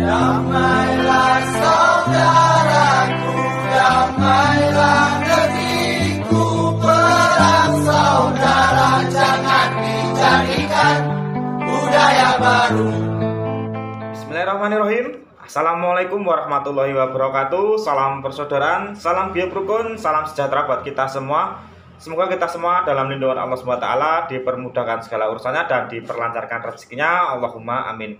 Damailah saudaraku, damailah negeriku, perang saudara jangan dijadikan budaya baru. Bismillahirrahmanirrahim. Assalamualaikum warahmatullahi wabarakatuh. Salam persaudaraan, salam biak rukun, salam sejahtera buat kita semua. Semoga kita semua dalam lindungan Allah SWT dipermudahkan segala urusannya dan diperlancarkan rezekinya. Allahumma amin.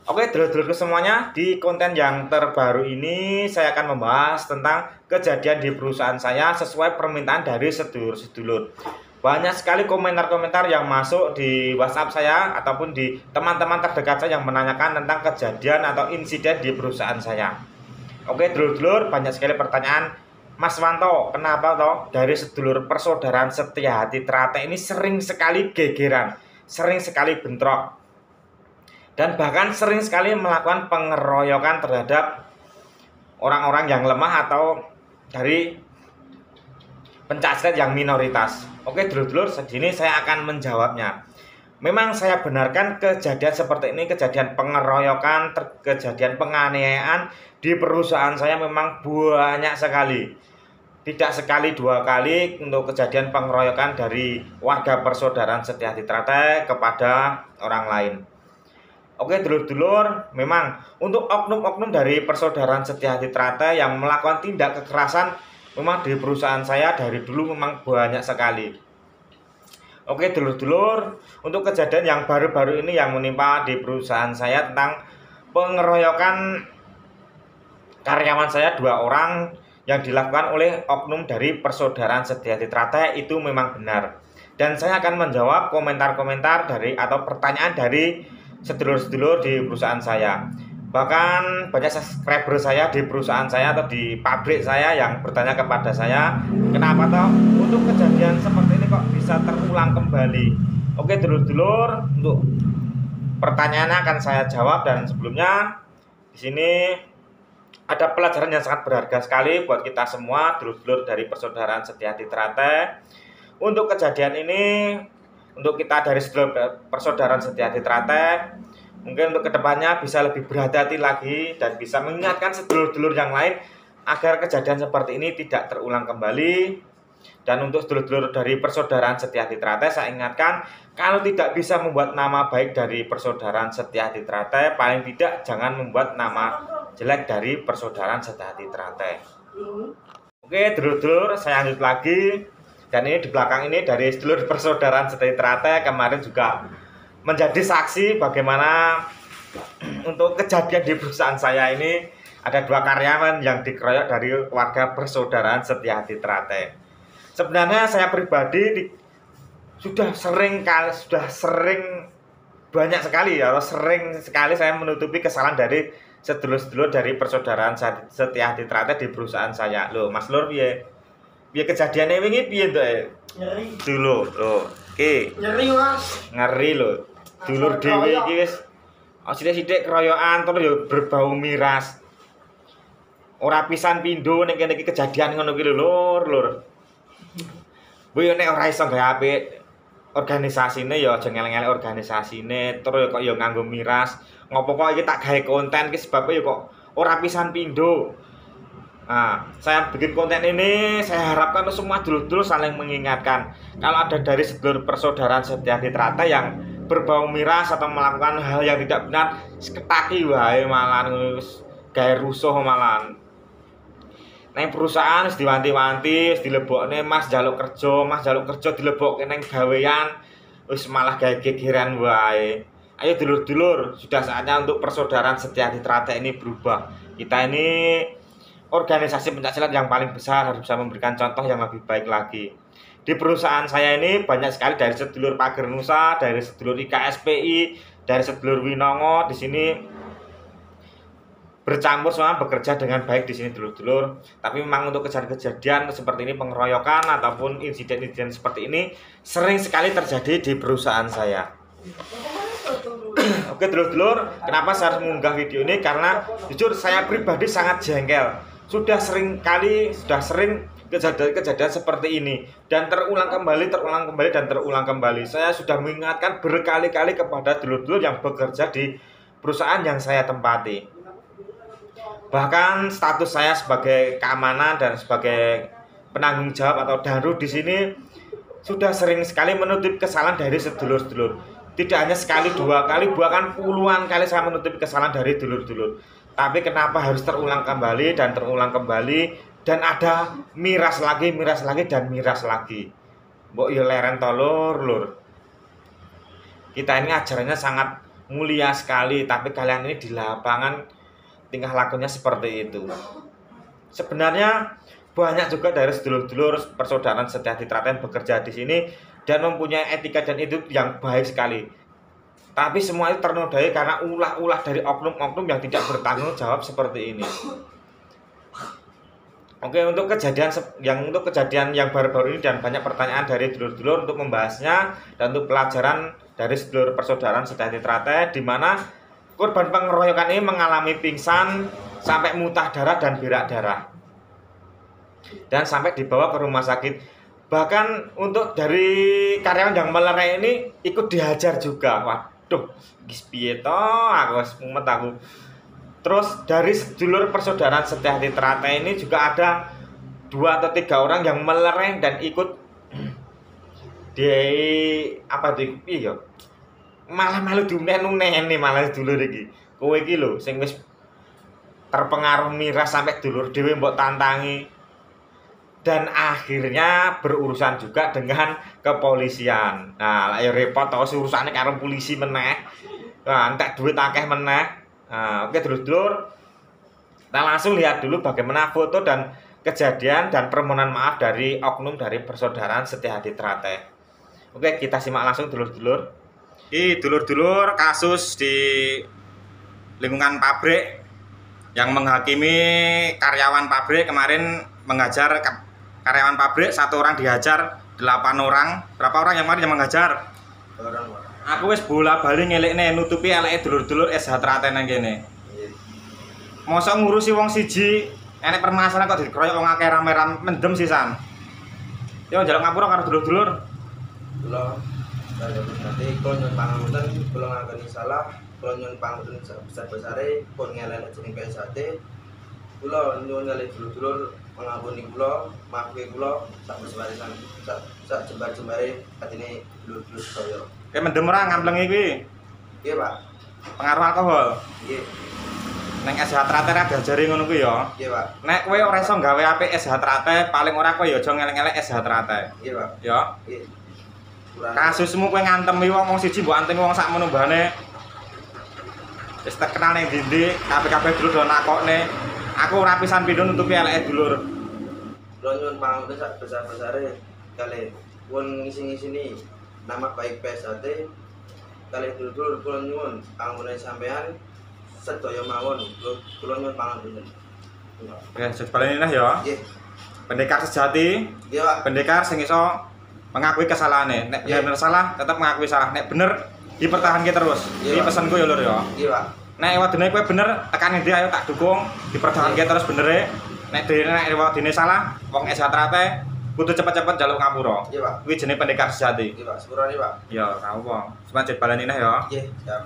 Oke, dulur-dulurku semuanya, di konten yang terbaru ini saya akan membahas tentang kejadian di perusahaan saya sesuai permintaan dari sedulur-sedulur. Banyak sekali komentar-komentar yang masuk di WhatsApp saya ataupun di teman-teman terdekat saya yang menanyakan tentang kejadian atau insiden di perusahaan saya. Oke, dulur-dulur, banyak sekali pertanyaan. Mas Wanto, kenapa toh dari sedulur persaudaraan Setia Hati Trate ini sering sekali gegeran, sering sekali bentrok, dan bahkan sering sekali melakukan pengeroyokan terhadap orang-orang yang lemah atau dari pencaksilat yang minoritas. Oke dulur-dulur, segini saya akan menjawabnya. Memang saya benarkan kejadian seperti ini, kejadian pengeroyokan, kejadian penganiayaan di perusahaan saya memang banyak sekali. Tidak sekali dua kali untuk kejadian pengeroyokan dari warga persaudaraan Setia Hati Trate kepada orang lain. Oke dulur-dulur, memang untuk oknum-oknum dari persaudaraan Setia Hati Trate yang melakukan tindak kekerasan memang di perusahaan saya dari dulu memang banyak sekali. Oke dulur-dulur, untuk kejadian yang baru-baru ini yang menimpa di perusahaan saya tentang pengeroyokan karyawan saya 2 orang yang dilakukan oleh oknum dari persaudaraan Setia Hati Trate itu memang benar. Dan saya akan menjawab komentar-komentar dari atau pertanyaan dari sedulur-sedulur di perusahaan saya. Bahkan banyak subscriber saya di perusahaan saya atau di pabrik saya yang bertanya kepada saya, kenapa toh untuk kejadian seperti ini kok bisa terulang kembali. Oke dulur-dulur, untuk pertanyaannya akan saya jawab, dan sebelumnya di sini ada pelajaran yang sangat berharga sekali buat kita semua dulur-dulur dari persaudaraan Setia Hati Trate. Untuk kejadian ini, untuk kita dari persaudaraan Setia Hati Trate, mungkin untuk kedepannya bisa lebih berhati-hati lagi dan bisa mengingatkan sedulur-dulur yang lain agar kejadian seperti ini tidak terulang kembali. Dan untuk sedulur-dulur dari persaudaraan Setia Hati Trate, saya ingatkan, kalau tidak bisa membuat nama baik dari persaudaraan Setia Hati Trate, paling tidak jangan membuat nama jelek dari persaudaraan Setia Hati Trate. Oke dulur-dulur, saya lanjut lagi. Dan ini di belakang ini dari sedulur persaudaraan Setia Hati Trate kemarin juga menjadi saksi bagaimana untuk kejadian di perusahaan saya ini ada 2 karyawan yang dikeroyok dari warga persaudaraan Setia Hati Trate. Sebenarnya saya pribadi sudah sering banyak sekali ya, sering sekali saya menutupi kesalahan dari sedulur-sedulur dari persaudaraan Setia Hati Trate di perusahaan saya. Loh, Mas Lur piye? Piye kejadiane wingi piye to? Ngeri. Dulu, loh. Oke. Ngeri Mas. Ngeri lho. Dulur dhewe iki wis sithik-sithik keroyokan terus ya berbau miras. Ora pisan pindho ning kene iki kejadian ngono ki lho, Lur. Kuwi nek ora iso gawe apik organisasine ya aja ngeleng-eleng organisasine, terus kok ya nganggo miras. Ngopo kok iki tak gawe konten ki sebabnya ya kok ora pisan pindho. Nah, saya bikin konten ini, saya harapkan semua dulur-dulur saling mengingatkan. Kalau ada dari sedulur persaudaraan Setia Hati Trate yang berbau miras atau melakukan hal yang tidak benar, ketaki wae malahan gawe rusuh malahan. Neng perusahaan wis diwanti-wanti, wis dilebokne Mas jaluk kerja dilebokke neng gawean, wis malah gawe gegeran wae. Ayo dulur-dulur, sudah saatnya untuk persaudaraan Setia Hati Trate ini berubah. Kita ini organisasi pencaksilat yang paling besar, harus bisa memberikan contoh yang lebih baik lagi. Di perusahaan saya ini banyak sekali dari sedulur Pager Nusa, dari sedulur IKSPI, dari sedulur Winongo di sini bercampur semua, bekerja dengan baik di sini dulur-dulur. Tapi memang untuk kejadian seperti ini, pengeroyokan ataupun insiden-insiden seperti ini sering sekali terjadi di perusahaan saya. Oke dulur-dulur, kenapa saya harus mengunggah video ini? Karena jujur saya pribadi sangat jengkel. Sudah sering kejadian seperti ini dan terulang kembali. Saya sudah mengingatkan berkali-kali kepada dulur-dulur yang bekerja di perusahaan yang saya tempati. Bahkan status saya sebagai keamanan dan sebagai penanggung jawab atau danru di sini sudah sering sekali menutupi kesalahan dari sedulur-sedulur. Tidak hanya sekali, 2 kali, bahkan puluhan kali saya menutupi kesalahan dari dulur-dulur. Tapi kenapa harus terulang kembali dan terulang kembali, dan ada miras lagi dan miras lagi. Mbok yo leren to lur. Kita ini ajarannya sangat mulia sekali, tapi kalian ini di lapangan tingkah lakunya seperti itu. Sebenarnya banyak juga dari sedulur-dulur persaudaraan Setyadi Trate yang bekerja di sini dan mempunyai etika dan hidup yang baik sekali. Tapi semua itu ternodai karena ulah-ulah dari oknum-oknum yang tidak bertanggung jawab seperti ini. Oke, untuk kejadian yang baru-baru ini dan banyak pertanyaan dari dulur-dulur untuk membahasnya dan untuk pelajaran dari sedulur persaudaraan Setyadi Trate, di mana korban pengeroyokan ini mengalami pingsan sampai muntah darah dan berak darah dan sampai dibawa ke rumah sakit. Bahkan untuk dari karyawan yang melerai ini ikut dihajar juga. Waduh, gis piye to, aku wis mumet aku. Terus dari sedulur persaudaraan Setyadi Trate ini juga ada 2 atau 3 orang yang melerai dan ikut di apa itu iya malah malu diunen-uneni malah dulur iki. Kowe iki lho sing wis terpengaruh miras sampai dulur dhewe mbok tantangi. Dan akhirnya berurusan juga dengan kepolisian. Nah, lah ya repot to urusane karo polisi meneh. Nah, entek duit akeh meneh. Nah, oke dulur-dulur. Kita langsung lihat dulu bagaimana foto dan kejadian dan permohonan maaf dari oknum dari persaudaraan Setyadi Trate. Oke, kita simak langsung dulur-dulur. Ini dulur-dulur kasus di lingkungan pabrik yang menghakimi karyawan pabrik kemarin menghajar karyawan pabrik, 1 orang dihajar, 8 orang. Berapa orang yang kemarin yang menghajar? 2 orang. Aku wis bola-bali ngelikne nutupi eleke dulur-dulur SH Trate nang kene. Mosok ngurusi wong siji enek permasalahan kok dikeroyok wong akeh rame-rame mendem sisan. Yo njaluk ngapura karo dulur-dulur. Kula nanti kalau nyuwun pangapunten kula ngakoni salah, kula nyuwun pangapunten sebesar-besare pun ngelelek jeneng PSHT. Kula nyuwun kalih dulur-dulur mengampuni kula, maafi kula sak besar-besare sak jembar-jembare atine dulur-dulur sedaya. Kayak mendem ora ngampleng iki. Nggih, Pak. Pengaruh alkohol. Nggih. Neng SH Trate ra diajari ngono kuwi ya. Nggih, Pak. Nek kowe ora iso gawe apik SH Trate, paling ora kowe ya aja ngelek-ngelek SH Trate. Nggih, Pak. Ya. Nggih. Kasusmu kowe ngantemi wong siji mbok antemi wong sakmono mbane. Wis terkenal ning ndi-ndi, kabeh-kabeh dulu do nakokne. Aku ora pisan pindho nutupi eleke dulur. Kula nyuwun pangapunten sak besar-besare kalih pun ngisi-ngisini nama baik PSHT kalih dulur-dulur kula nyuwun pangapunten sampean sedaya mawon kula nyuwun pangapunten. Oke, sebalene lah ya. Nggih. Pendekar sejati. Nggih, Pak. Pendekar sing iso mengakui kesalahannya. Nek bener salah, tetap mengakui salah. Nek bener dipertahanke terus. Iki pesanku ya lur ya. Nggih, Pak. Nek wadene kowe bener, tekan ndi ayo tak dukung, dipertahanke terus benere. Nek wadene salah, wong SH Trate kudu cepet-cepet njaluk ngapura. Nggih, Pak. Kuwi jenenge pendekar sejati. Nggih, Pak. Sepurane, Pak. Ya, ora apa. Semangat baleni neh ya. Nggih, siap.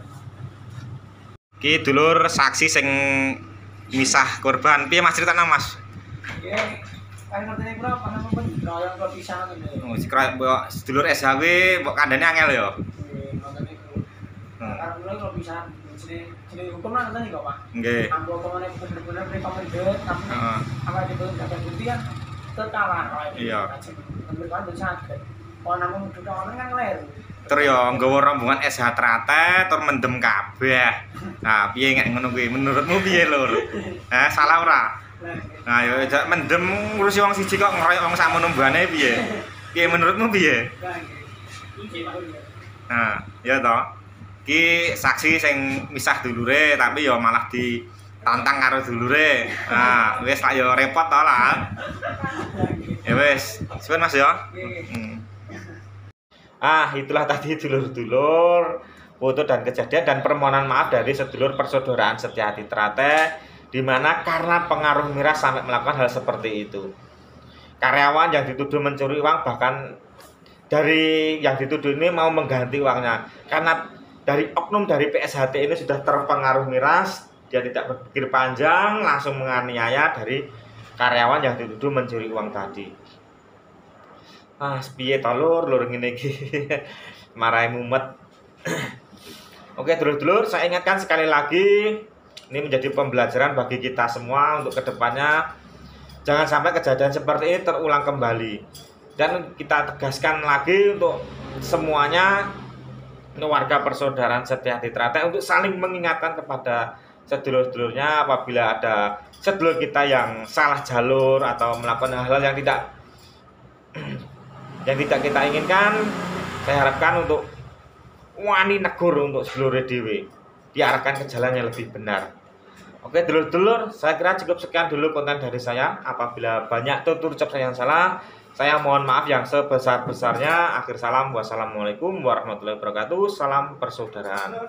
Iki dulur saksi sing misah korban. Piye Mas critane, Mas? Nggih. Kan ngertine kula ana pun dikeroyok kok pisan ngene. Oh, sedulur SH kuwi mbok kandhane angel ya. Ngoten niku. Kan kula kok pisan jenenge hukum lan ngoten kok, Pak. Nggih. Ambo pemene bener-bener rekomendasi tapi apa itu dapat bukti kan terkalah kok. Iya. Bener kan bisa. Kalau namun udah orang kan ler. Tur ya nggawa rombongan SH Trate tur mendem kabeh. Nah, piye nek ngono kuwi? Menurutmu piye, Lur? Salah ora? Nah, ya mendem ngurusi wong siji kok ngeroyok wong sakmono mbane piye? Piye menurutmu piye? Nah, ya toh. Ki saksi sing misah dulure tapi ya malah ditantang karo dulure. Nah, wis tak ya repot to lah. Ya wis, suwun Mas ya. Itulah tadi dulur-dulur foto dan kejadian dan permohonan maaf dari sedulur persaudaraan Setyadi Trate, di mana karena pengaruh miras sampai melakukan hal seperti itu. Karyawan yang dituduh mencuri uang, bahkan dari yang dituduh ini mau mengganti uangnya karena dari oknum dari PSHT ini sudah terpengaruh miras, dia tidak berpikir panjang, langsung menganiaya dari karyawan yang dituduh mencuri uang tadi. Piye to lur ngene iki. Marahi mumet. Oke, dulur-dulur, saya ingatkan sekali lagi, ini menjadi pembelajaran bagi kita semua untuk kedepannya. Jangan sampai kejadian seperti ini terulang kembali. Dan kita tegaskan lagi untuk semuanya, warga persaudaraan Setia Trate, untuk saling mengingatkan kepada sedulur-sedulurnya apabila ada sedulur kita yang salah jalur atau melakukan hal-hal yang tidak kita inginkan. Saya harapkan untuk wani negur untuk seluruh dewe, diarahkan ke jalan yang lebih benar. Oke dulur-dulur, saya kira cukup sekian dulu konten dari saya. Apabila banyak tutur ucap saya yang salah, saya mohon maaf yang sebesar-besarnya. Akhir salam, wassalamualaikum warahmatullahi wabarakatuh. Salam persaudaraan.